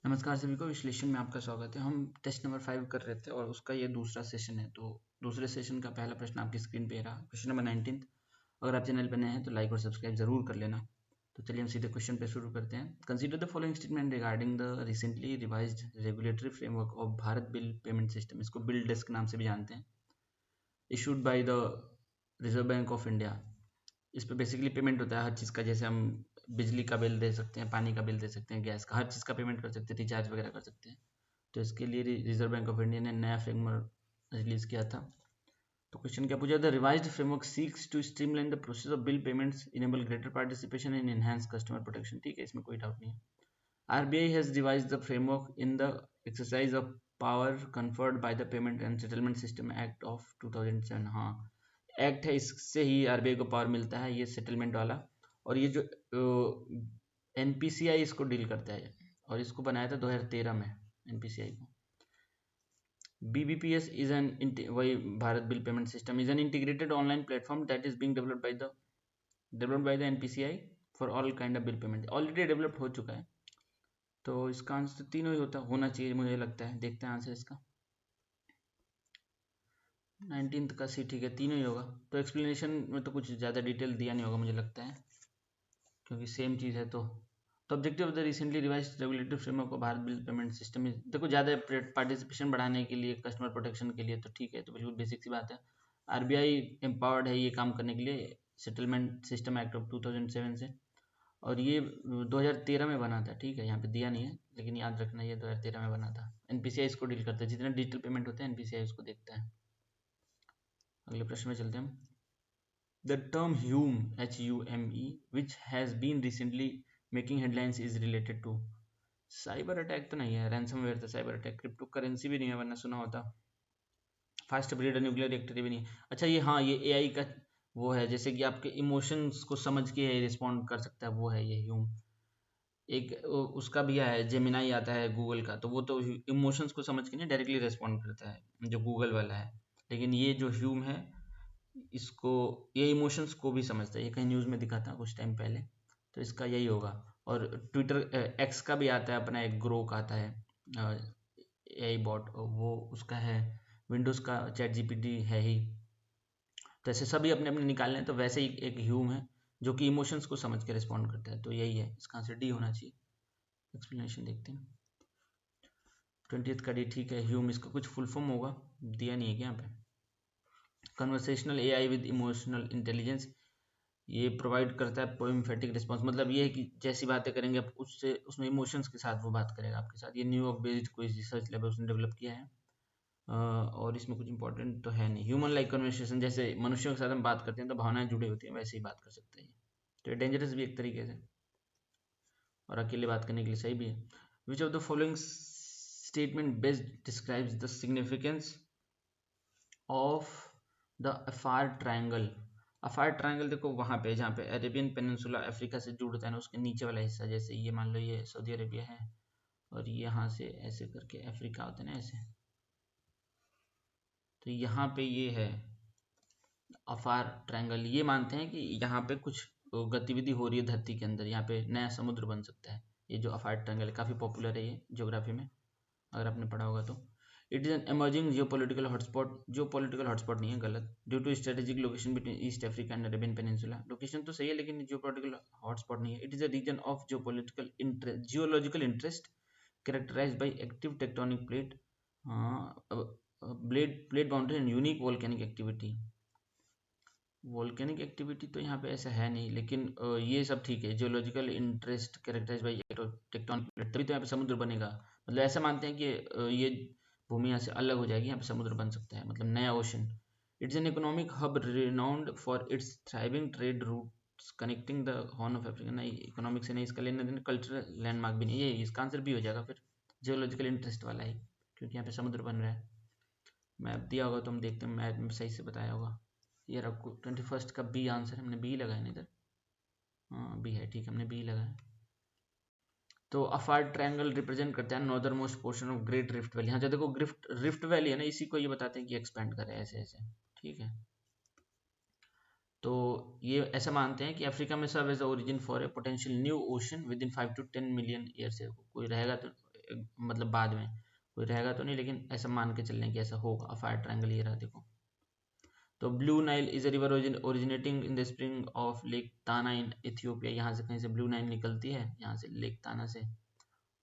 नमस्कार सभी को, विश्लेषण में आपका स्वागत है। हम टेस्ट नंबर 5 कर रहे थे और उसका ये दूसरा सेशन है। तो दूसरे सेशन का पहला प्रश्न आपकी स्क्रीन पे रहा, क्वेश्चन नंबर 19। अगर आप चैनल पर नए हैं तो लाइक और सब्सक्राइब जरूर कर लेना। तो चलिए हम सीधे क्वेश्चन पे शुरू करते हैं। Consider the following statement regarding the recently revised regulatory framework of Bharat bill payment system. इसको बिल डेस्क नाम से भी जानते हैं। Issued by the reserve bank of India. इस पर बेसिकली पेमेंट होता है हर चीज़ का, जैसे हम बिजली का बिल दे सकते हैं, पानी का बिल दे सकते हैं, गैस का, हर चीज़ का पेमेंट कर सकते हैं, रिचार्ज वगैरह कर सकते हैं। तो इसके लिए रिजर्व बैंक ऑफ इंडिया ने नया फ्रेमवर्क रिलीज किया था। तो क्वेश्चन क्या पूछा, the revised framework seeks to streamline the process of bill payments, enable greater participation and enhance customer protection. ठीक है, इसमें कोई डाउट नहीं है। RBI has revised the framework in the exercise of power conferred by the Payment and Settlement System Act of 2007। हाँ, act है, इससे ही RBI को पावर मिलता है, ये सेटलमेंट वाला। और ये जो एनपीसीआई इसको डील करता है, और इसको बनाया था 2013 में एनपीसीआई को। BBPS is an वही Bharat bill payment system is an integrated online platform that is being developed by the NPCI for all kind of bill payment. Already develop हो चुका है। तो इसका आंसर तीनों ही होना चाहिए, मुझे लगता है। देखते हैं आंसर इसका। 19th का सी, ठीक है, तीनों ही होगा। तो एक्सप्लेनेशन में तो कुछ ज़्यादा डिटेल दिया नहीं होगा मुझे लगता है, क्योंकि सेम चीज़ है। तो objective of the recently revised regulatory framework of Bharat bill payment system में देखो, ज़्यादा पार्टिसिपेशन बढ़ाने के लिए, कस्टमर प्रोटेक्शन के लिए, तो ठीक है, तो बिल्कुल बेसिक सी बात है। आरबीआई एम्पावर्ड है ये काम करने के लिए सेटलमेंट सिस्टम एक्ट ऑफ 2007 से, और ये 2013 में बना था। ठीक है, यहाँ पे दिया नहीं है, लेकिन याद रखना ये 2013 में बना था। एनपीसीआई इसको डील करता है, जितने डिजिटल पेमेंट होते हैं एनपीसीआई उसको देखता है। अगले प्रश्न में चलते हैं। The term Hume, HUME, which has been recently making headlines is related to। Cyber attack तो नहीं है, रैंसमवेयर था साइबर अटैक। क्रिप्टो करेंसी भी नहीं है, वरना सुना होता। फास्ट ब्रीडर न्यूक्लियर रिएक्टर भी नहीं है। अच्छा, ये हाँ, ये एआई का वो है, जैसे कि आपके इमोशंस को समझ के रिस्पॉन्ड कर सकता है, वो है ये ह्यूम। एक उसका भी है, जेमिनाई आता है गूगल का, तो वो तो इमोशंस को समझ के नहीं डायरेक्टली रिस्पॉन्ड करता है, जो गूगल वाला है। लेकिन ये जो ह्यूम है, इसको, ये इमोशंस को भी समझता है। ये कहीं न्यूज़ में दिखा था कुछ टाइम पहले, तो इसका यही होगा। और ट्विटर एक्स का भी आता है अपना, एक ग्रोक आता है एआई बॉट, वो उसका है। विंडोज़ का चैट जीपीटी है ही। तो ऐसे सभी अपने अपने निकालने हैं, तो वैसे ही एक ह्यूम है जो कि इमोशंस को समझ के रिस्पॉन्ड करता है। तो यही है, इसका आंसर डी होना चाहिए। एक्सप्लेनेशन देखते हैं। 20th का डी, ठीक है। ह्यूम, इसका कुछ फुल फॉर्म होगा, दिया नहीं है क्या यहाँ पे। Conversational AI with emotional intelligence, ये प्रोवाइड करता है पोएम्फेटिक रिस्पॉन्स। मतलब ये है कि जैसी बातें करेंगे आप, उससे उसमें इमोशंस के साथ वो बात करेगा आपके साथ। ये न्यूयॉर्क बेस्ड कोई रिसर्च लैब है, उसने डेवलप किया है। और इसमें कुछ इंपॉर्टेंट तो है नहीं। ह्यूमन लाइक कन्वर्सेशन, जैसे मनुष्यों के साथ हम बात करते हैं तो भावनाएं जुड़ी होती हैं, वैसे ही बात कर सकते हैं। तो ये डेंजरस भी एक तरीके से, और अकेले बात करने के लिए सही भी है। Which of the following statement best describes the significance of the Afar triangle. Afar triangle देखो वहाँ पे, जहाँ पे अरेबियन पेनिनसुला अफ्रीका से जुड़ता है ना, उसके नीचे वाला हिस्सा, जैसे ये मान लो ये सऊदी अरेबिया है, और यहाँ से ऐसे करके अफ्रीका होता है ना, ऐसे। तो यहाँ पे ये है अफार ट्रायंगल। ये मानते हैं कि यहाँ पे कुछ गतिविधि हो रही है धरती के अंदर, यहाँ पे नया समुद्र बन सकता है। ये जो अफार ट्रायंगल है, काफ़ी पॉपुलर है ये ज्योग्राफी में, अगर आपने पढ़ा होगा तो। It is an emerging geopolitical hotspot. Geopolitical hotspot नहीं है, गलत। Due to strategic location between East Africa and Arabian Peninsula. Location तो सही है, लेकिन जियोपॉलिटिकल हॉटस्पॉट नहीं है। It is a region of geological interest characterized by active tectonic plate, plate boundary and unique volcanic activity। Volcanic activity तो यहाँ पे ऐसा है नहीं, लेकिन ये सब ठीक है। Geological interest characterize by tectonic plate, तभी तो यहाँ पे समुद्र बनेगा। मतलब ऐसा मानते हैं कि ये भूमि यहाँ से अलग हो जाएगी, यहाँ पे समुद्र बन सकता है, मतलब नया ocean. It's an economic hub renowned for its thriving trade routes connecting the horn of Africa. नहीं, इकोनॉमिक से नहीं, इसका लेना देना कल्चरल लैंडमार्क भी नहीं। ये इसका आंसर भी हो जाएगा फिर, जियोलॉजिकल इंटरेस्ट वाला ही, क्योंकि यहाँ पे समुद्र बन रहा है। मैप दिया होगा तो हम देखते हैं, मैप में सही से बताया होगा। यार आपको 21st का बी आंसर, हमने बी लगाया ना इधर। हाँ बी है, ठीक है, हमने बी लगाया। तो अफार ट्रायंगल रिप्रेजेंट करता है northernmost portion of Great Rift Valley. हाँ जो देखो रिफ्ट वैली है ना, इसी को ये बताते हैं कि एक्सपेंड करे ऐसे ऐसे, ठीक है। तो ये ऐसा मानते हैं कि अफ्रीका में serve as origin for a potential new ocean within 5 to 10 million year से। कोई रहेगा तो मतलब बाद में कोई रहेगा तो नहीं, लेकिन ऐसा मान के चलने की ऐसा होगा। फायर ट्रायंगल ये रहा देखो। तो blue Nile is a river originating in the spring of lake ताना इन इथियोपिया। यहाँ से कहीं से ब्लू नाइल निकलती है, यहाँ से लेक ताना से,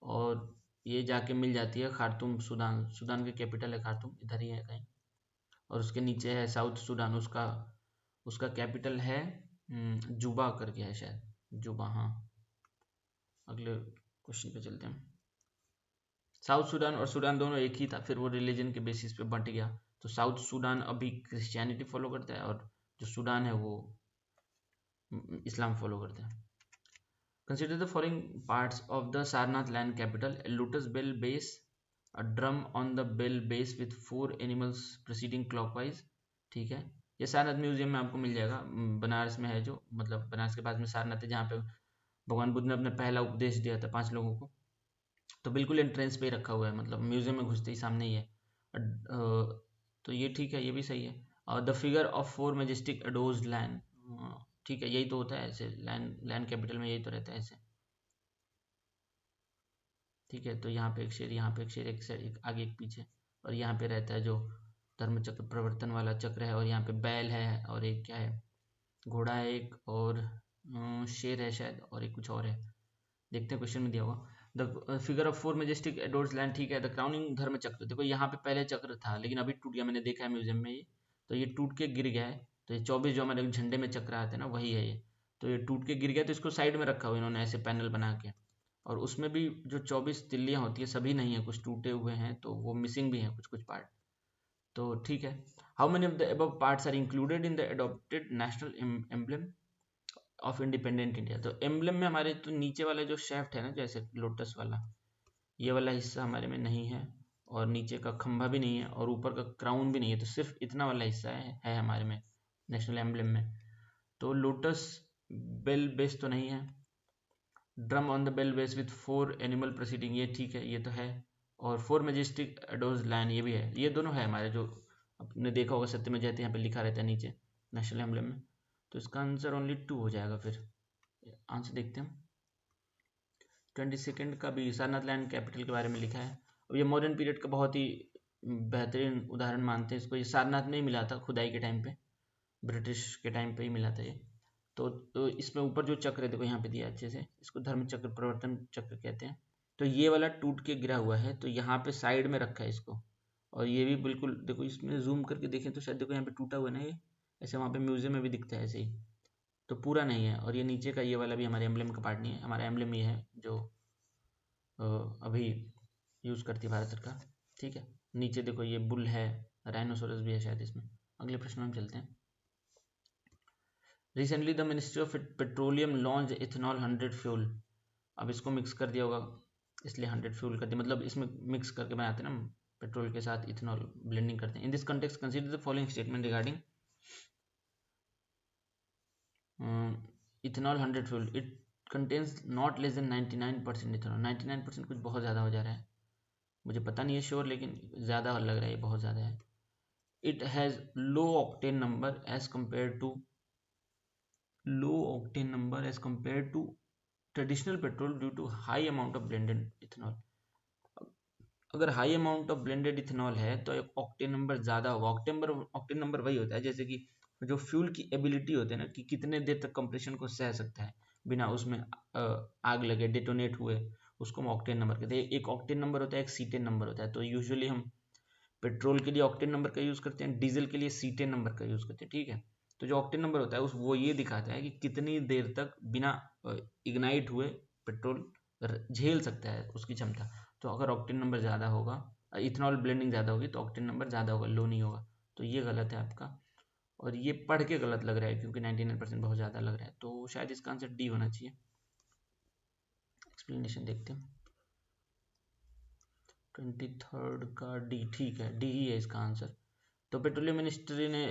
और ये जाके मिल जाती है खार्तूम सूडान। सूडान की कैपिटल है खार्तूम, इधर ही है कहीं। और उसके नीचे है साउथ सूडान, उसका उसका कैपिटल है जुबा करके है शायद, जुबा। हाँ, अगले क्वेश्चन पे चलते हैं। साउथ सूडान और सूडान दोनों एक ही था, फिर वो रिलीजन के बेसिस पे बंट गया। तो साउथ सूडान अभी क्रिश्चियनिटी फॉलो करता है, और जो सूडान है वो इस्लाम फॉलो करता है। Consider the following parts of the Sarnath lion capital: lotus bell base, a drum on the bell base with 4 animals proceeding clockwise. ठीक है, ये सारनाथ म्यूजियम में आपको मिल जाएगा, बनारस में है, जो मतलब बनारस के पास में सारनाथ है, जहाँ पे भगवान बुद्ध ने अपना पहला उपदेश दिया था 5 लोगों को। तो बिल्कुल एंट्रेंस पे ही रखा हुआ है, मतलब म्यूजियम में घुसते ही सामने ही है। तो ये ठीक है, ये भी सही है। और the figure of 4 majestic adores land, ठीक है, यही तो होता है ऐसे, लैंड कैपिटल में यही तो रहता है ऐसे। ठीक है, तो यहाँ पे एक शेर, यहाँ पे एक शेर, एक शेर, एक आगे एक पीछे, और यहाँ पे रहता है जो धर्म चक्र प्रवर्तन वाला चक्र है, और यहाँ पे बैल है, और एक क्या है, घोड़ा है एक, और शेर है शायद, और एक कुछ और है, देखते हैं क्वेश्चन में दिया हुआ। The figure of 4 majestic adores land, ठीक है। द क्राउनिंग धर्म चक्र, देखो यहाँ पे पहले चक्र था लेकिन अभी टूट गया, मैंने देखा है म्यूजियम में ये, तो ये टूट के गिर गया है। तो ये 24 जो हमारे झंडे में चक्र आते हैं ना, वही है ये। तो ये टूट के गिर गया, तो इसको साइड में रखा हुआ इन्होंने ऐसे पैनल बना के, और उसमें भी जो 24 तिल्लियाँ होती है सभी नहीं है, कुछ टूटे हुए हैं, तो वो मिसिंग भी हैं कुछ कुछ पार्ट। तो ठीक है। How many of the above parts are included in the adopted national emblem of independent India? तो एम्ब्लेम में हमारे तो नीचे वाला जो शेफ्ट है ना, जैसे लोटस वाला, ये वाला हिस्सा हमारे में नहीं है, और नीचे का खंभा भी नहीं है, और ऊपर का क्राउन भी नहीं है, तो सिर्फ इतना वाला हिस्सा है हमारे में नेशनल एम्ब्लेम में। तो लोटस बेल बेस तो नहीं है। Drum on the bell base with 4 animal proceeding, ये ठीक है, ये तो है। और 4 मेजेस्टिक एडोज लाइन, ये भी है, ये दोनों है हमारे, जो आपने देखा होगा सत्य में जयते यहाँ पे लिखा रहता है नीचे नेशनल एम्ब्लेम में। तो इसका आंसर ओनली 2 हो जाएगा। फिर आंसर देखते हैं। 22 का भी सारनाथ लैंड कैपिटल के बारे में लिखा है। अब ये मॉडर्न पीरियड का बहुत ही बेहतरीन उदाहरण मानते हैं इसको। ये सारनाथ में ही मिला था खुदाई के टाइम पे, ब्रिटिश के टाइम पे ही मिला था ये। तो इसमें ऊपर जो चक्र है देखो यहाँ पे दिया अच्छे से, इसको धर्म चक्र प्रवर्तन चक्र कहते हैं। तो ये वाला टूट के गिरा हुआ है, तो यहाँ पे साइड में रखा है इसको, और ये भी बिल्कुल देखो, इसमें जूम करके देखें तो शायद देखो यहाँ पे टूटा हुआ है ना ये, ऐसे वहाँ पे म्यूजियम में भी दिखता है ऐसे ही, तो पूरा नहीं है। और ये नीचे का ये वाला भी हमारे एम्ब्लेम का पार्ट नहीं है, हमारा एम्ब्लेम ये है जो अभी यूज़ करती है भारत सरकार। ठीक है, नीचे देखो ये बुल है, राइनोसोरस भी है शायद इसमें। अगले प्रश्न में हम चलते हैं। Recently the ministry of petroleum launch ethanol 100 fuel. अब इसको मिक्स कर दिया होगा, इसलिए 100 फ्यूल कर दिया, मतलब इसमें मिक्स करके बनाते हैं ना पेट्रोल के साथ इथेनॉल, ब्लेंडिंग करते हैं। इन this context consider the following statement regarding ethanol 100 fuel. It contains not less than 99% ethanol. 99% कुछ बहुत ज़्यादा हो जा रहा है, मुझे पता नहीं है श्योर, लेकिन ज़्यादा लग रहा है, ये बहुत ज़्यादा है। It has low octane number as compared to traditional petrol due to high amount of blended ethanol. अगर high amount of blended ethanol है तो ऑक्टेन नंबर ज़्यादा होगा। ऑक्टेन नंबर वही होता है जैसे कि जो फ्यूल की एबिलिटी होती है ना, कि कितने देर तक कंप्रेशन को सह सकता है बिना उसमें आग लगे, डेटोनेट हुए, उसको हम ऑक्टेन नंबर कहते हैं। एक ऑक्टेन नंबर होता है, एक सीटेन नंबर होता है। तो यूजुअली हम पेट्रोल के लिए ऑक्टेन नंबर का यूज़ करते हैं, डीजल के लिए सीटेन नंबर का यूज़ करते हैं। ठीक है, तो जो ऑक्टेन नंबर होता है वो ये दिखाता है कि कितनी देर तक बिना इग्नाइट हुए पेट्रोल झेल सकता है, उसकी क्षमता। तो अगर ऑक्टेन नंबर ज़्यादा होगा, इथेनॉल ब्लेंडिंग ज़्यादा होगी, तो ऑक्टेन नंबर ज़्यादा होगा, लो नहीं होगा। तो ये गलत है आपका, और ये पढ़ के गलत लग रहा है क्योंकि 99% बहुत ज़्यादा लग रहा है, तो शायद इसका आंसर डी होना चाहिए। एक्सप्लेनेशन देखते हैं। 23 का डी, ठीक है, डी ही है इसका आंसर। तो पेट्रोलियम मिनिस्ट्री ने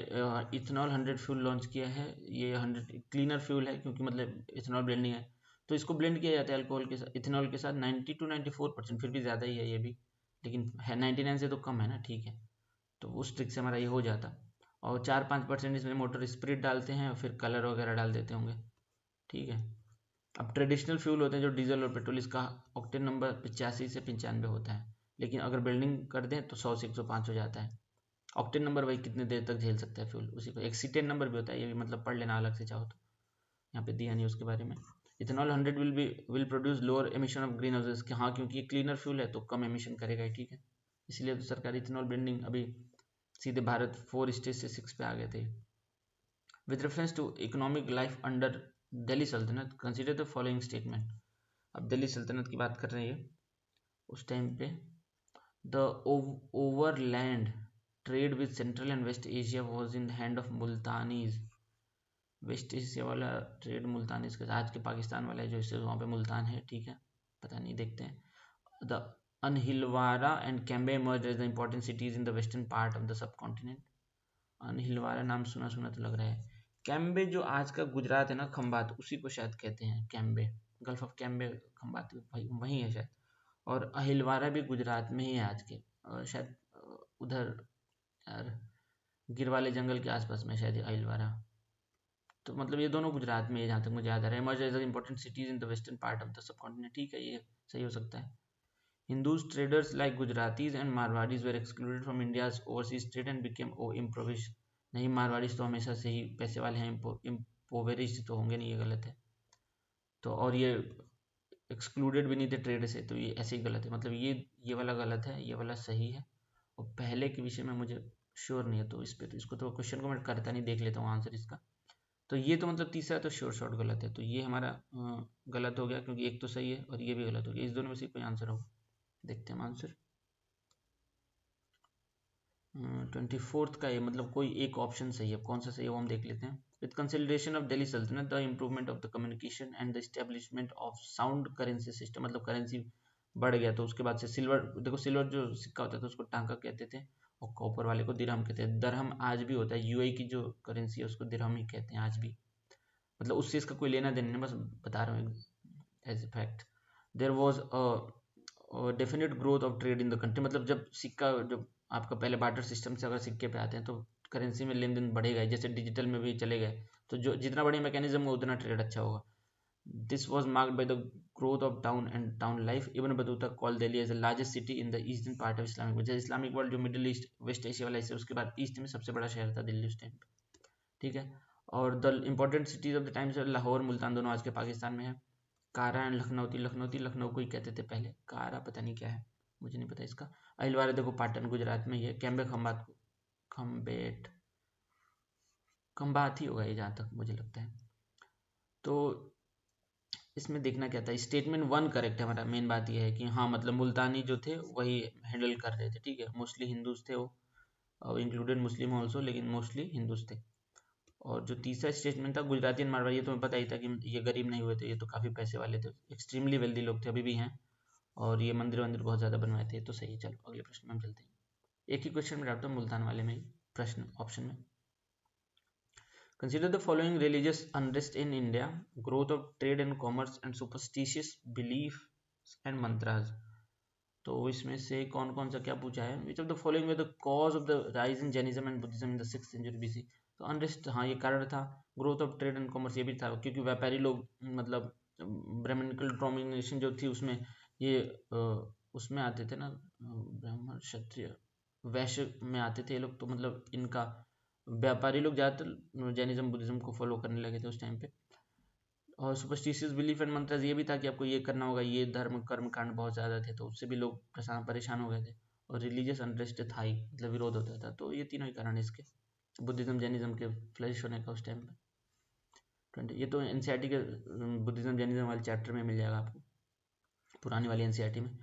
इथेनॉल 100 फ्यूल लॉन्च किया है। ये 100 क्लीनर फ्यूल है क्योंकि मतलब इथेनॉल ब्लेंडिंग है, तो इसको ब्लेंड किया जाता है अल्कोहल के साथ, इथेनॉल के साथ 90 to 94%, फिर भी ज़्यादा ही है ये भी, लेकिन है 99 से तो कम है ना। ठीक है, तो उस ट्रिक से हमारा ये हो जाता। और 4-5% इसमें मोटर स्पिरिट डालते हैं और फिर कलर वगैरह डाल देते होंगे। ठीक है, अब ट्रेडिशनल फ्यूल होते हैं जो डीजल और पेट्रोल, इसका ऑक्टेन नंबर 85 से 95 होता है, लेकिन अगर बिल्डिंग कर दें तो 100 से 105 हो जाता है। ऑक्टेन नंबर वही कितने देर तक झेल सकता है फ्यूल, उसी को एक्सीटेन नंबर भी होता है, ये भी मतलब पढ़ लेना अलग से चाहो तो, यहाँ पे दिया नहीं उसके बारे में। Ethanol 100 will produce lower emission of green houses, हाँ क्योंकि ये क्लीनर फ्यूल है तो कम एमिशन करेगा ही, ठीक है, इसलिए तो सरकार इथेनॉल ब्लेंडिंग अभी सीधे भारत 4 स्टेज से 6 पे आ गए थे। With reference to economic life under Delhi Sultanate consider the following statement. अब दिल्ली सल्तनत की बात कर रहे हैं उस टाइम पे, the overland trade with central and west Asia was in the hand of Multanis. West Asia वाला ट्रेड मुल्तानीज का, आज के पाकिस्तान वाला है जो, इससे वहाँ पे मुल्तान है, ठीक है, पता नहीं, देखते हैं। The Anhilwara and Cambay emerged as the important cities in the western part of the subcontinent. Anhilwara नाम सुना सुना तो लग रहा है। कैम्बे जो आज का गुजरात है ना, खंबात, उसी को शायद कहते हैं Cambay, gulf of Cambay Khambhat वही है शायद। और अहिलवारा भी गुजरात में ही है आज के, शायद उधर यार गिरवाले जंगल के आसपास में शायद अहिलवारा, तो मतलब ये दोनों गुजरात में है जहाँ तक मुझे याद आ रहा है। Emerge as important cities in the western part of the subcontinent, ठीक है, ये सही हो सकता है। Hindus traders like Gujaratis and Marwadis were excluded from India's overseas trade and became impoverished। नहीं, मारवाड़ीज तो हमेशा से ही पैसे वाले हैं, impoverished तो होंगे नहीं, ये गलत है। तो और ये एक्सक्लूडेड भी नहीं थे ट्रेड से, तो ये ऐसे ही गलत है, मतलब ये वाला गलत है, ये वाला सही है। और पहले के विषय में मुझे श्योर नहीं है, तो इस पे तो इसको तो क्वेश्चन को मैं करता नहीं, देख लेता हूँ आंसर इसका। तो ये तो मतलब तीसरा तो श्योर शॉर्ट गलत है, तो ये हमारा गलत हो गया, क्योंकि एक तो सही है और ये भी गलत हो गया, इस दोनों में से कोई आंसर होगा। देखते हैं आंसर। 24th का ये मतलब कोई एक ऑप्शन सही है, कौन सा सही है वो हम देख लेते हैं। विद कंसिडरेशन ऑफ दिल्ली सल्तनत the improvement of the communication and the establishment of sound currency system, मतलब करेंसी बढ़ गया तो उसके बाद से सिल्वर, देखो सिल्वर जो सिक्का होता था उसको टांका कहते थे, और कॉपर वाले को दिरहम कहते हैं। दरहम आज भी होता है, यूएई की जो करेंसी है उसको दिरहम ही कहते हैं आज भी, मतलब उससे इसका कोई लेना देना नहीं, बस बता रहा हूँ as a fact. There was definite growth of trade in the country, मतलब जब सिक्का, जब आपका पहले बार्टर सिस्टम से अगर सिक्के पे आते हैं तो करेंसी में लेन देन बढ़ेगा, जैसे डिजिटल में भी चले गए तो जो जितना बड़ी मैकेनिज्म हो उतना ट्रेड अच्छा होगा। This was marked by the growth of town and town life. Ibn Battuta call Delhi as the largest city in the eastern part of Islamic world, जैसे इस्लामिक वर्ल्ड जो मिडिल ईस्ट वेस्ट एशिया वाला हिस्सा, उसके बाद east में सबसे बड़ा शहर था दिल्ली उस टाइम पे, ठीक है। और the important cities of the times Lahore Multan दोनों आज के पाकिस्तान में है। कारा एंड लखनऊती, लखनऊ को ही कहते थे पहले, कारा पता नहीं क्या है, मुझे नहीं पता इसका। अहिलवारा देखो पाटन गुजरात में ही है। कैम्बे खंबात, खंबात ही होगा ये जहाँ तक मुझे लगता है। तो इसमें देखना क्या था, स्टेटमेंट 1 करेक्ट है हमारा। मेन बात यह है कि हाँ मतलब मुल्तानी जो थे वही हैंडल कर रहे थे, ठीक है, मोस्टली हिंदूज थे वो, इंक्लूडेड मुस्लिम ऑल्सो, लेकिन मोस्टली हिंदूज थे। और जो तीसरा स्टेटमेंट था गुजराती एंड मारवाड़ी, ये तो पता ही था कि ये गरीब नहीं हुए थे, ये तो काफ़ी पैसे वाले थे, एक्सट्रीमली वेल्दी लोग थे, अभी भी हैं, और ये मंदिर बहुत ज़्यादा बनवाए थे, तो सही है। चलो अगले प्रश्न में हम चलते हैं। एक ही क्वेश्चन में डालता हूँ मुल्तान वाले में ही प्रश्न ऑप्शन में। Consider the following religious unrest in India, growth of trade and commerce and superstitious belief and mantras. तो इसमें से कौन कौन सा क्या पूछा है। Which of the following were the cause of the rise in Jainism and Buddhism in the 6th century BC. तो अनरेस्ट, हाँ ये कारण था। Growth of trade and commerce, ये भी था, क्योंकि व्यापारी लोग मतलब ब्राह्मणिकल डोमिनेशन जो थी उसमें ये उसमें आते थे ना, ब्राह्मण क्षत्रिय वैश्य में आते थे ये लोग, तो मतलब इनका व्यापारी लोग ज़्यादातर जैनिज्म बुद्धिज्म को फॉलो करने लगे थे उस टाइम पे। और सुपरस्टिशियस बिलीफ एंड मंत्रस, ये भी था कि आपको ये करना होगा, ये धर्म कर्म कांड बहुत ज़्यादा थे, तो उससे भी लोग परेशान हो गए थे। और रिलीजियस अनरेस्ट था ही, मतलब विरोध होता था, तो ये तीनों ही कारण है इसके, बुद्धिज्म जैनिज्म के फ्लरिश होने का उस टाइम पे। 20, ये तो एनसीईआरटी के बुद्धिज्म जैनिज्म वाले चैप्टर में मिल जाएगा आपको, पुरानी वाली एनसीईआरटी में।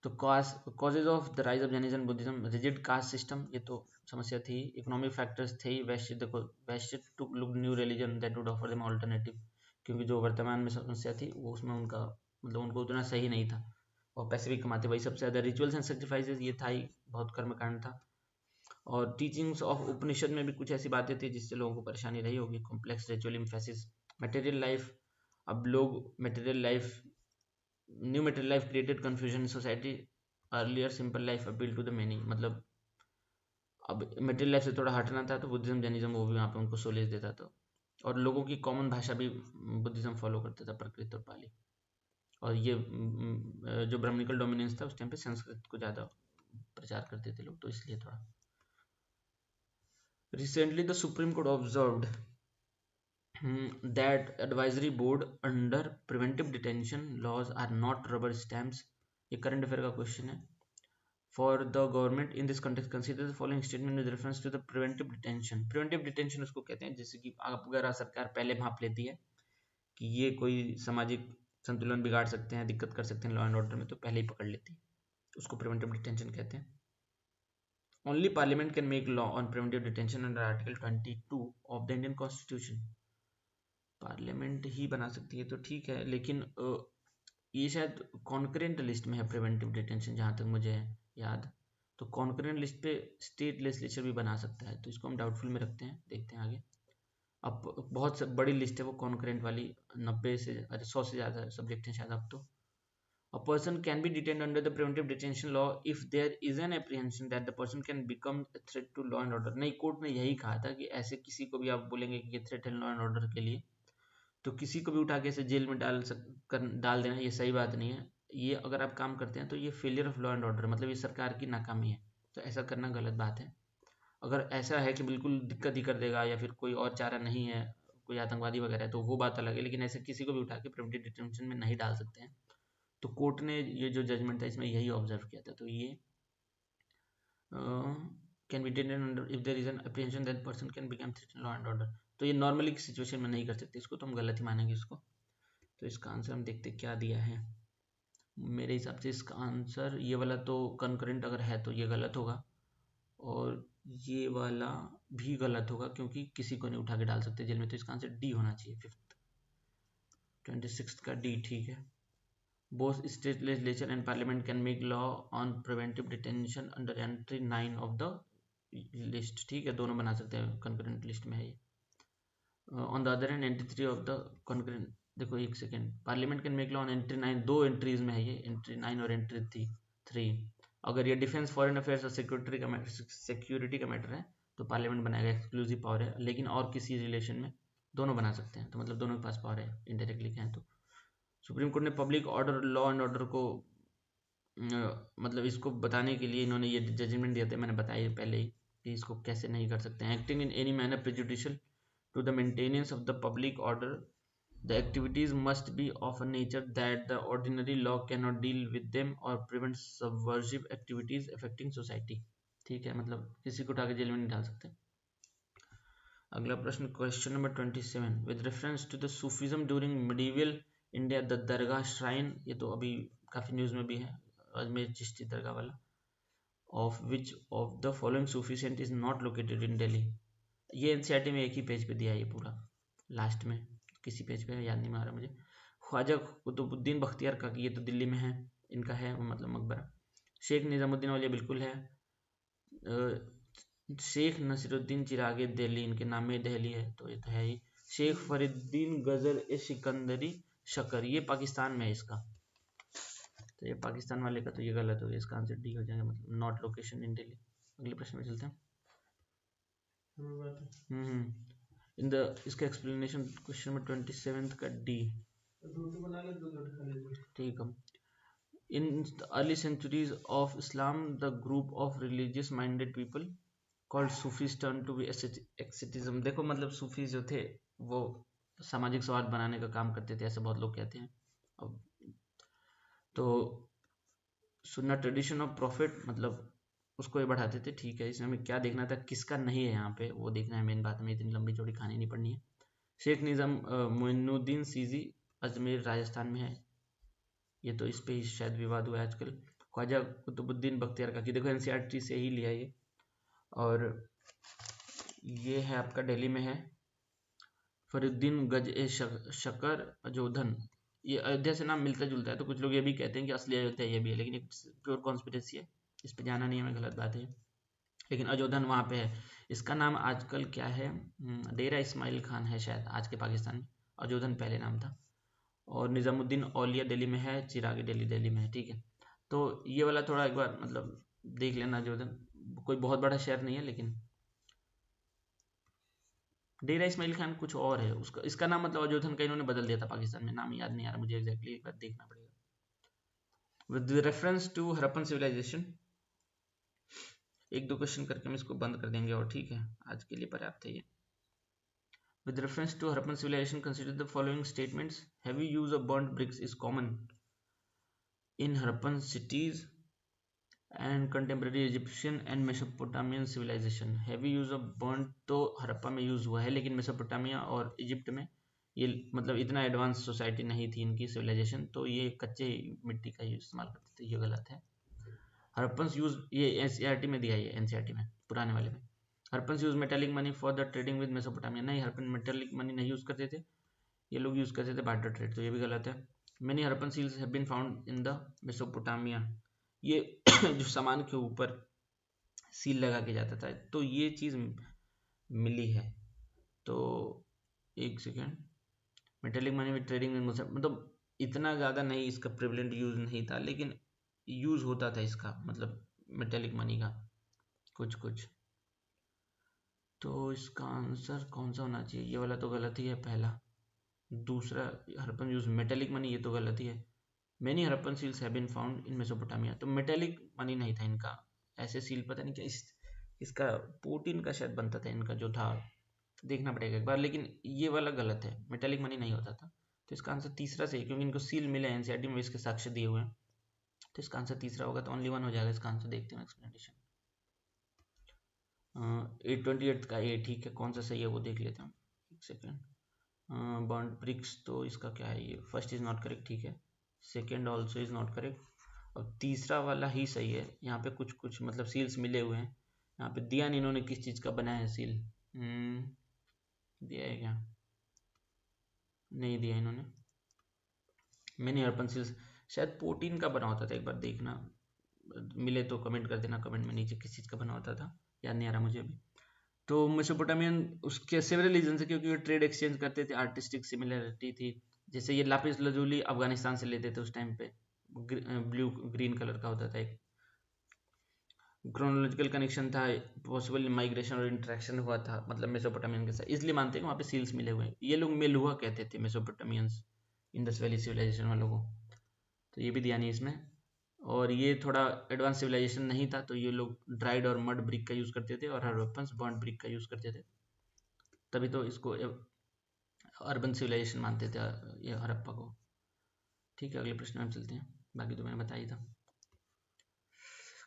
तो causes of the rise of Jainism Buddhism, rigid caste system, ये तो समस्या थी। इकोनॉमिक फैक्टर्स थे ही, वैश्य, देखो Vaishya to look new religion that would offer them alternative, क्योंकि जो वर्तमान में समस्या थी वो उसमें उनका मतलब उनको उतना सही नहीं था, और पैसे भी कमाते वही सबसे ज़्यादा। रिचुअल्स एंड सेक्रीफाइसेस, ये था ही, बहुत कर्मकांड था। और टीचिंग्स ऑफ उपनिषद में भी कुछ ऐसी बातें थी जिससे लोगों को परेशानी रही होगी। Complex ritual emphasis, material life, अब लोग material life, new material life created confusion in society, earlier simple life appeal to the many, मतलब अब मटेरियल लाइफ से थोड़ा हटना था, तो बुद्धिज्म जैनिज्म वो भी वहाँ पे उनको सोलेज देता था। और लोगों की कॉमन भाषा भी बुद्धिज्म फॉलो करता था, प्राकृत और पाली। और ये जो ब्राह्मणिकल डोमिनेंस था उस टाइम पे संस्कृत को ज़्यादा प्रचार करते थे लोग, तो इसलिए थोड़ा। Recently the supreme court observed that advisory board under preventive detention laws are not rubber stamps। ये करंट अफेयर का क्वेश्चन है। For the government in this context consider the following statement with reference to the preventive detention। preventive detention उसको कहते हैं जैसे कि अगर सरकार पहले भांप लेती है कि ये कोई सामाजिक संतुलन बिगाड़ सकते हैं, दिक्कत कर सकते हैं लॉ एंड ऑर्डर में, तो पहले ही पकड़ लेती है, उसको प्रिवेंटिव डिटेंशन कहते हैं। Only parliament can make law on preventive detention under article 22 of the Indian constitution. Parliament ही बना सकती है तो ठीक है, लेकिन ये शायद कॉन्करेंट लिस्ट में है प्रिवेंटिव डिटेंशन, जहाँ तक मुझे याद। तो कॉन्करेंट लिस्ट पे स्टेट लेजिस्लेचर भी बना सकता है, तो इसको हम डाउटफुल में रखते हैं, देखते हैं आगे। अब बहुत बड़ी लिस्ट है वो कॉन्करेंट वाली, 90 से 100 से ज़्यादा सब्जेक्ट हैं शायद अब तो। A person can be detained under the preventive detention law if there is an apprehension that the person can become a threat to law and order। नहीं, कोर्ट ने यही कहा था कि ऐसे किसी को भी आप बोलेंगे कि ये थ्रेट है लॉ एंड ऑर्डर के लिए, तो किसी को भी उठा के ऐसे जेल में डाल देना ये सही बात नहीं है। ये अगर आप काम करते हैं तो ये failure of law and order, मतलब ये सरकार की नाकामी है, तो ऐसा करना गलत बात है। अगर ऐसा है कि बिल्कुल दिक्कत ही कर देगा या फिर कोई और चारा नहीं है, कोई आतंकवादी वगैरह है, तो वो बात अलग है, लेकिन ऐसे किसी को भी उठा के प्रिवेंटिव डिटेंशन में नहीं डाल सकते हैं। तो कोर्ट ने ये जो जजमेंट था इसमें यही ऑब्जर्व किया था। तो ये can be detained under if there is an apprehension that person can become threat law and order. तो ये नॉर्मली की सिचुएशन में नहीं कर सकते इसको, तो हम गलत ही मानेंगे इसको। तो इसका आंसर हम देखते क्या दिया है। मेरे हिसाब से इसका आंसर ये वाला तो कंकरेंट अगर है तो ये गलत होगा, और ये वाला भी गलत होगा क्योंकि किसी को नहीं उठा के डाल सकते जेल में, तो इसका आंसर डी होना चाहिए, 26 का डी ठीक है। Both state legislature and parliament can make law on preventive detention under entry 9 of the list। ठीक है, दोनों बना सकते हैं, कंकरेंट लिस्ट में है ये। On the other hand entry 3 of the concurrent, देखो एक second, parliament can make law on entry 9, दो एंट्रीज में है ये, एंट्री 9 और एंट्री 3। अगर ये डिफेंस, फॉरेन अफेयर्स और सिक्योरिटी का मैटर है तो पार्लियामेंट बनाएगा, एक्सक्लूसिव पावर है, लेकिन और किसी रिलेशन में दोनों बना सकते हैं, तो मतलब दोनों के पास पावर है इनडायरेक्टली कहें तो। सुप्रीम कोर्ट ने public order, law and order को मतलब इसको बताने के लिए इन्होंने ये जजमेंट दिया था, मैंने बताया पहले ही कि इसको कैसे नहीं कर सकते हैं। Acting in any manner prejudicial to the maintenance of the public order, the activities must be of a nature that the ordinary law can not deal with them और prevent subversive activities affecting society. ठीक है, मतलब किसी को उठा के jail में नहीं डाल सकते। अगला प्रश्न, question number 27, with reference to the Sufism during medieval India the dargah shrine, ये तो अभी काफ़ी न्यूज़ में भी है, अजमेर चिश्ती दरगाह वाला, of which of the following Sufi saint is not located in Delhi. ये एनसीईआरटी में एक ही पेज पे दिया है ये पूरा, लास्ट में किसी पेज पे याद नहीं आ रहा मुझे। ख्वाजा कुतुबुद्दीन बख्तियार का, ये तो दिल्ली में है, इनका है मतलब मकबरा। शेख निज़ामुद्दीन औलिया बिल्कुल है। शेख नसीरुद्दीन चिरागे दिल्ली, इनके नाम में दिल्ली है, तो ये तो है ही। शेख फरीदुद्दीन गजर ए सिकंदरी शकर, ये पाकिस्तान में है इसका, तो ये पाकिस्तान वाले का तो ये गलत हो गया, इसका आंसर डी हो जाएगा, मतलब नॉट लोकेशन इन दिल्ली। अगले प्रश्न में चलते हैं। इन द इसका एक्सप्लेनेशन क्वेश्चन नंबर 27 का डी, ठीक है। In early centuries of Islam the group of religious minded people called Sufis turn to be asceticism. देखो मतलब सूफी जो थे वो सामाजिक सौहार्द बनाने का काम करते थे, ऐसे बहुत लोग कहते हैं। अब तो सुन्ना ट्रेडिशन ऑफ प्रॉफिट, मतलब उसको ये बढ़ाते थे, ठीक है। इसमें हमें क्या देखना था, किसका नहीं है यहाँ पे वो देखना है, मेन बात में इतनी लंबी चौड़ी कहानी नहीं पढ़नी है। शेख निज़ाम मोइनुद्दीन सीजी अजमेर राजस्थान में है, ये तो इस पे ही शायद विवाद हुआ है आजकल। ख्वाजा कुतुबुद्दीन बख्तियार का, कि देखो एनसीईआरटी से ही लिया ये, और ये है आपका दिल्ली में है। फरीदुद्दीन गज ए शकर अजोधन, ये अयोध्या से नाम मिलता जुलता है, तो कुछ लोग ये भी कहते हैं कि असली अयोध्या ये भी है, लेकिन एक प्योर कॉन्स्पिरेसी है, इस पे जाना नहीं है, हमें गलत बात है, लेकिन अजोधन वहाँ पे है। इसका नाम आजकल क्या है, डेरा इस्माइल खान है शायद आज के पाकिस्तान में, अजोधन पहले नाम था। और निज़ामुद्दीन औलिया दिल्ली में है, चिरागी दिल्ली में है, ठीक है। तो ये वाला थोड़ा एक बार मतलब देख लेना, अजोधन कोई बहुत बड़ा शहर नहीं है, लेकिन डेरा इस्माइल खान कुछ और है, उसका इसका नाम मतलब अजोधन का इन्होंने बदल दिया था पाकिस्तान में, नाम याद नहीं आ रहा मुझे एग्जैक्टली, एक बार देखना पड़ेगा। With reference to Harappan civilization, एक दो क्वेश्चन करके हम इसको बंद कर देंगे और ठीक है, आज के लिए पर्याप्त है ये। With reference to Harappan civilization, consider the following statements. Heavy use of burnt bricks is common in Harappan cities and contemporary Egyptian and Mesopotamian civilization. Heavy use of burnt तो हड़प्पा में यूज़ हुआ है, लेकिन मेसोपोटामिया और Egypt में ये मतलब इतना एडवांस सोसाइटी नहीं थी इनकी सिविलाइजेशन, तो ये कच्चे मिट्टी का इस्तेमाल करते थे, ये गलत है। हड़प्पन यूज, ये एनसीईआरटी में दिया है, एनसीईआरटी में पुराने वाले में। Harappan use metallic money for the trading with Mesopotamia, नहीं हड़प्पन मेटालिक मनी नहीं यूज़ करते थे, ये लोग यूज़ करते थे बार्टर ट्रेड, तो ये भी गलत है। Many Harappan seals have been found in the Mesopotamia, ये जो सामान के ऊपर सील लगा के जाता था, तो ये चीज़ मिली है। तो एक second, metallic money with trading with मतलब इतना ज़्यादा नहीं इसका प्रिवलेंट यूज़ नहीं था, लेकिन यूज़ होता था इसका, मतलब मेटेलिक मनी का कुछ कुछ। तो इसका आंसर कौन सा होना चाहिए, ये वाला तो गलत ही है पहला। दूसरा हड़प्पन यूज मेटेलिक मनी, ये तो गलत ही है। Many Harappan seals have been found in Mesopotamia, तो मेटेलिक मनी नहीं था इनका, ऐसे सील पता नहीं क्या इसका पोटीन का शायद बनता था इनका जो था, देखना पड़ेगा एक बार, लेकिन ये वाला गलत है, मेटेलिक मनी नहीं होता था। तो इसका आंसर तीसरा सही है, क्योंकि इनको सील मिला है एनसीईआरटी में, इसके साक्ष्य दिए हुए हैं, तो इसका आंसर तीसरा होगा, तो ओनली वन हो जाएगा इसका आंसर। देखते हैं एक्सप्लेनेशन। 828 का ए ठीक है, कौन सा सही है वो देख लेते हैं, एक सेकेंड। बॉन्ड ब्रिक्स, तो इसका क्या है, ये फर्स्ट इज नॉट करेक्ट, ठीक है, second also is not correct, और तीसरा वाला ही सही है। यहाँ पे कुछ कुछ मतलब सील्स मिले हुए हैं, यहाँ पे दिया नहीं इन्होंने किस चीज़ का बनाया है सील, दिया है क्या, नहीं दिया इन्होंने। मैंने हड़प्पन सील्स शायद प्रोटीन का बना होता था, एक बार देखना, मिले तो कमेंट कर देना कमेंट में नीचे किस चीज़ का बना होता था, याद नहीं आ रहा मुझे अभी। तो मेसोपोटामियन उसके सेवरल रीजन से, क्योंकि वो ट्रेड एक्सचेंज करते थे, आर्टिस्टिक सिमिलरिटी थी, जैसे ये लापिस लजूली अफगानिस्तान से लेते थे उस टाइम पे, ब्लू ग्रीन कलर का होता था, एक क्रोनोलॉजिकल कनेक्शन था, पॉसिबल माइग्रेशन और इंटरेक्शन हुआ था मतलब मेसोपोटामियन के साथ, इसलिए मानते हैं कि वहाँ पे सील्स मिले हुए हैं। ये लोग मेलुआ कहते थे मेसोपोटामियंस, इंडस वैली सिविलाइजेशन वालों को, तो ये भी दिया नहीं इसमें। और ये थोड़ा एडवांस सिविलाइजेशन नहीं था, तो ये लोग ड्राइड और मड ब्रिक का यूज़ करते थे, और हड़प्पन बॉन्ड ब्रिक का यूज़ करते थे, तभी तो इसको अर्बन सिविलाइजेशन मानते थे ये हड़प्पा को। ठीक है, अगले प्रश्न में हम चलते हैं, बाकी तो मैंने बताया था।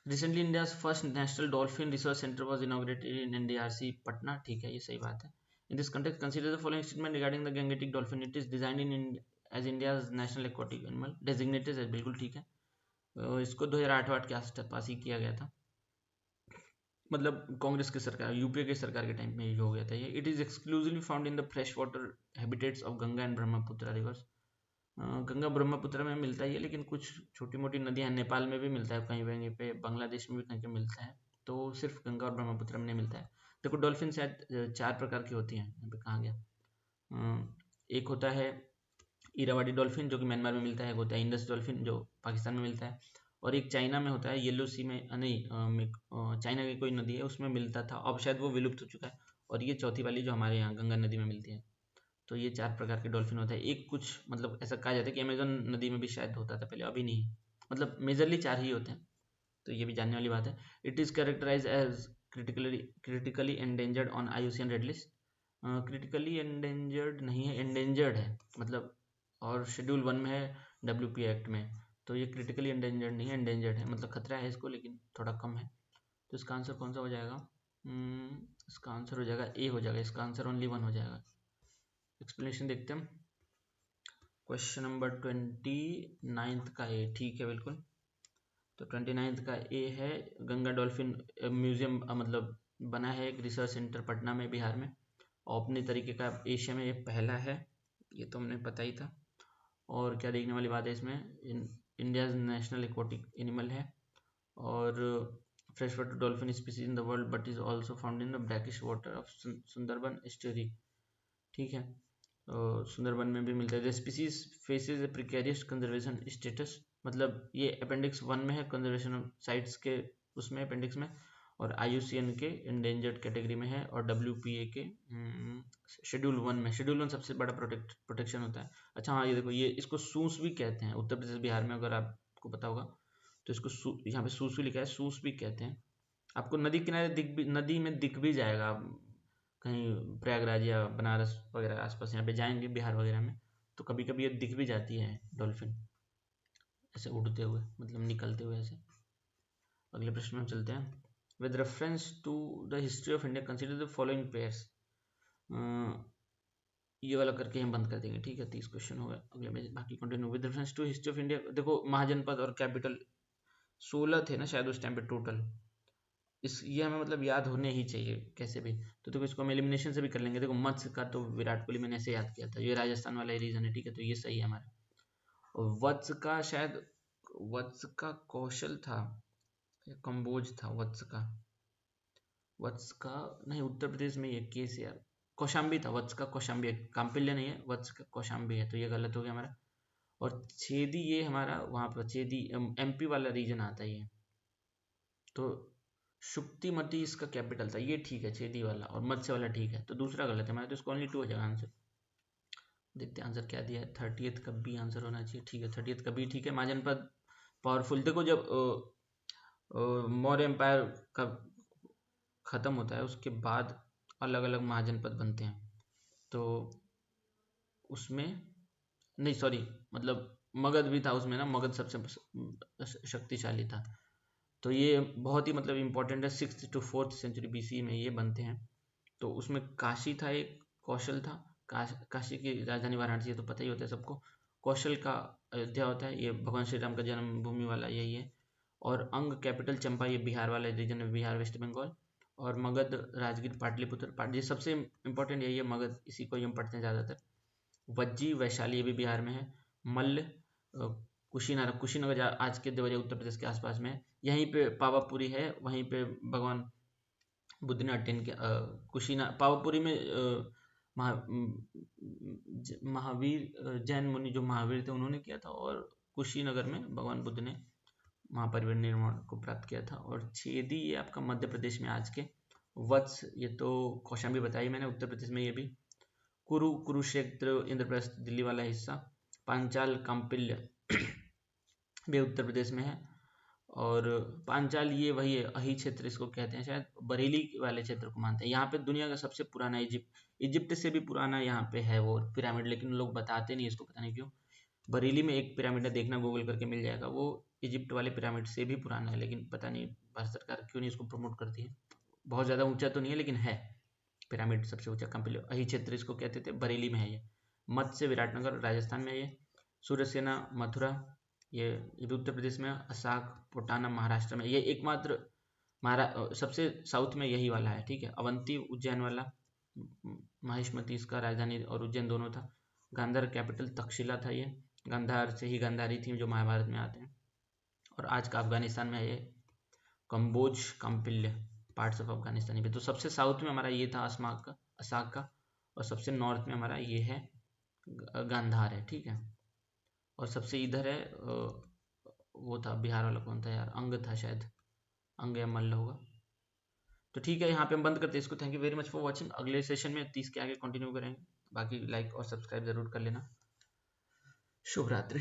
Recently India first national dolphin research center was inaugurated in NDRC Patna, ठीक है, ये सही बात है। In this context consider the following statement regarding the Gangetic dolphin, it is designed in as India's national aquatic animal, designated as, बिल्कुल ठीक है। इसको 2008 के आसपास ही किया गया था, मतलब कांग्रेस की सरकार, यूपीए की सरकार के टाइम में ये हो गया था ये। It is exclusively found in the fresh water habitats of Ganga and Brahmaputra reverse, Ganga Brahmaputra में मिलता ही है, लेकिन कुछ छोटी मोटी नदियाँ नेपाल में भी मिलता है कहीं कहीं पे, बांग्लादेश में भी कहीं कहीं मिलता है, तो सिर्फ गंगा और ब्रह्मपुत्र में नहीं मिलता है। देखो डॉल्फिन शायद 4 प्रकार की होती हैं, यहाँ पे कहा गया, एक होता है इरावाडी डॉल्फिन जो कि म्यांमार में मिलता है, एक होता है इंडस डॉल्फिन जो पाकिस्तान में मिलता है, और एक चाइना में होता है, येलो सी में नहीं, चाइना की कोई नदी है उसमें मिलता था, अब शायद वो विलुप्त हो चुका है, और ये चौथी वाली जो हमारे यहाँ गंगा नदी में मिलती है। तो ये 4 प्रकार के डॉल्फिन होता है। एक कुछ मतलब ऐसा कहा जाता है कि अमेजन नदी में भी शायद होता था पहले, अभी नहीं, मतलब मेजरली 4 ही होते हैं, तो ये भी जानने वाली बात है। It is characterize as critically endangered on IUCN red list, critically endangered नहीं है, एंडेंजर्ड है मतलब, और शेड्यूल 1 में है WPA एक्ट में, तो ये क्रिटिकली एंडेंजर्ड नहीं है, एंडेंजर्ड है, मतलब खतरा है इसको लेकिन थोड़ा कम है। तो इसका आंसर कौन सा हो जाएगा, इसका आंसर हो जाएगा ए हो जाएगा, इसका आंसर ओनली 1 हो जाएगा। एक्सप्लेनेशन देखते हैं, क्वेश्चन नंबर 29 का ए, ठीक है बिल्कुल। तो 29 का ए है, गंगा डॉल्फिन म्यूजियम मतलब बना है एक रिसर्च सेंटर पटना में, बिहार में, और अपने तरीके का एशिया में ये पहला है, ये तो हमने पता ही था। और क्या देखने वाली बात है इसमें, इंडियाज नेशनल एक्वाटिक एनिमल है, और fresh water dolphin species in the world but is also found in the brackish water of Sundarban estuary, ठीक है, सुंदरबन में भी मिलता है। The species faces A precarious conservation status, मतलब ये अपेंडिक्स 1 में है, कंजर्वेशन साइट्स के उसमें अपेंडिक्स में, और IUCN के इंडेंजर्ड कैटेगरी में है, और WPA के शेड्यूल 1 में। शेड्यूल 1 सबसे बड़ा प्रोटेक्शन होता है। अच्छा हाँ, ये देखो, ये इसको सूस भी कहते हैं उत्तर प्रदेश बिहार में, अगर आपको पता होगा तो इसको यहाँ पे सूस भी लिखा है, सूस भी कहते हैं। आपको नदी किनारे नदी में दिख भी जाएगा, कहीं प्रयागराज या बनारस वगैरह आसपास यहाँ पे जाएंगे बिहार वगैरह में, तो कभी कभी ये दिख भी जाती है डॉल्फिन, ऐसे उड़ते हुए, मतलब निकलते हुए ऐसे। अगले प्रश्न में चलते हैं। With reference to the history of India consider the following pairs. ये वाला करके हम बंद कर देंगे, ठीक है। 30 क्वेश्चन हो गए। अगले में बाकी continue. With reference to history of India, देखो महाजनपद और कैपिटल 16 थे ना शायद उस टाइम पे टोटल। ये हमें मतलब याद होने ही चाहिए कैसे भी। तो देखो इसको हम एलिमिनेशन से भी कर लेंगे। देखो मत्स्य का तो विराट कोहली मैंने ऐसे याद किया था, ये राजस्थान वाला रीजन है, ठीक है, तो ये सही है हमारा। और वत्स का शायद, वत्स का कौशल था या कंबोज था, वत्स का नहीं, उत्तर प्रदेश में ये केस यार, कौशाम्बी था, वत्स का कौशाम्बी है, काम्पिल्य नहीं है, वत्स का कौशाम्बी है, तो ये गलत हो गया हमारा। और छेदी ये हमारा वहाँ पर छेदी MP वाला रीजन आता है ये, तो शुक्तिमती इसका कैपिटल था, ये ठीक है छेदी वाला, और मत्स्य वाला ठीक है, तो दूसरा गलत है हमारा, तो इसको ओनली 2 हो जाएगा आंसर। देखते हैं आंसर क्या दिया है। 30th का बी आंसर होना चाहिए, ठीक है 30th का बी ठीक है। महाजनपद पावरफुल, देखो जब मौर्य एम्पायर का खत्म होता है उसके बाद अलग अलग महाजनपद बनते हैं, तो उसमें नहीं सॉरी, मतलब मगध भी था उसमें ना, मगध सबसे शक्तिशाली था, तो ये बहुत ही मतलब इम्पोर्टेंट है। 6th to 4th century BC में ये बनते हैं। तो उसमें काशी था, एक कौशल था, काशी की राजधानी वाराणसी है तो पता ही होता है सबको। कौशल का अयोध्या होता है, ये भगवान श्री राम का जन्मभूमि वाला यही है। और अंग कैपिटल चंपा, ये बिहार वाला रीजन है, बिहार वेस्ट बंगाल। और मगध राजगीर पाटलिपुत्र ये सबसे इम्पोर्टेंट यही है मगध, इसी को ही हम पढ़ते हैं ज़्यादातर। वज्जी वैशाली ये भी बिहार में है। मल्ल कुशीनगर आज के देवरिया उत्तर प्रदेश के आसपास में है। यहीं पे पावापुरी है, वहीं पे भगवान बुद्ध ने अटेन किया। पावापुरी में महावीर जैन मुनि जो महावीर थे उन्होंने किया था, और कुशीनगर में भगवान बुद्ध ने महापरिनिर्वाण को प्राप्त किया था। और छेदी ये आपका मध्य प्रदेश में आज के। वत्स ये तो कौशाम्बी बताई मैंने, उत्तर प्रदेश में ये भी। कुरुक्षेत्र इंद्रप्रस्थ दिल्ली वाला हिस्सा। पांचाल काम्पिल्य भी उत्तर प्रदेश में है। और पांचाल ये वही है, अही क्षेत्र इसको कहते हैं, शायद बरेली वाले क्षेत्र को मानते हैं। यहाँ पे दुनिया का सबसे पुराना इजिप्ट से भी पुराना यहाँ पे है वो पिरामिड, लेकिन लोग बताते नहीं इसको, पता नहीं क्यों। बरेली में एक पिरामिड है, देखना गूगल करके मिल जाएगा, वो इजिप्ट वाले पिरामिड से भी पुराना है, लेकिन पता नहीं भारत सरकार क्यों नहीं इसको प्रमोट करती है। बहुत ज़्यादा ऊंचा तो नहीं है लेकिन है पिरामिड सबसे ऊंचा काम्पिल्य, अही क्षेत्र इसको कहते थे, बरेली में है ये। मत्स्य विराटनगर राजस्थान में है ये। सूर्यसेना मथुरा ये भी उत्तर प्रदेश में। असाक पोटाना महाराष्ट्र में, ये एकमात्र सबसे साउथ में यही वाला है, ठीक है। अवंती उज्जैन वाला, माहिष्मती इसका राजधानी और उज्जैन दोनों था। गांधार कैपिटल तक्षशिला था, ये गांधार से ही गांधारी थी जो महाभारत में आते हैं। और आज का अफगानिस्तान में है ये। कंबोज काम्पिल्य पार्ट्स ऑफ अफगानिस्तान पे। तो सबसे साउथ में हमारा ये था असाक का, और सबसे नॉर्थ में हमारा ये है गांधार है, ठीक है। और सबसे इधर है वो था बिहार वाला, कौन था यार, अंग था शायद, अंग या मल्ल होगा। तो ठीक है, यहाँ पे हम बंद करते हैं इसको। Thank you very much for watching. अगले सेशन में 30 के आगे कंटिन्यू करेंगे। बाकी लाइक और सब्सक्राइब जरूर कर लेना। शुभ रात्रि।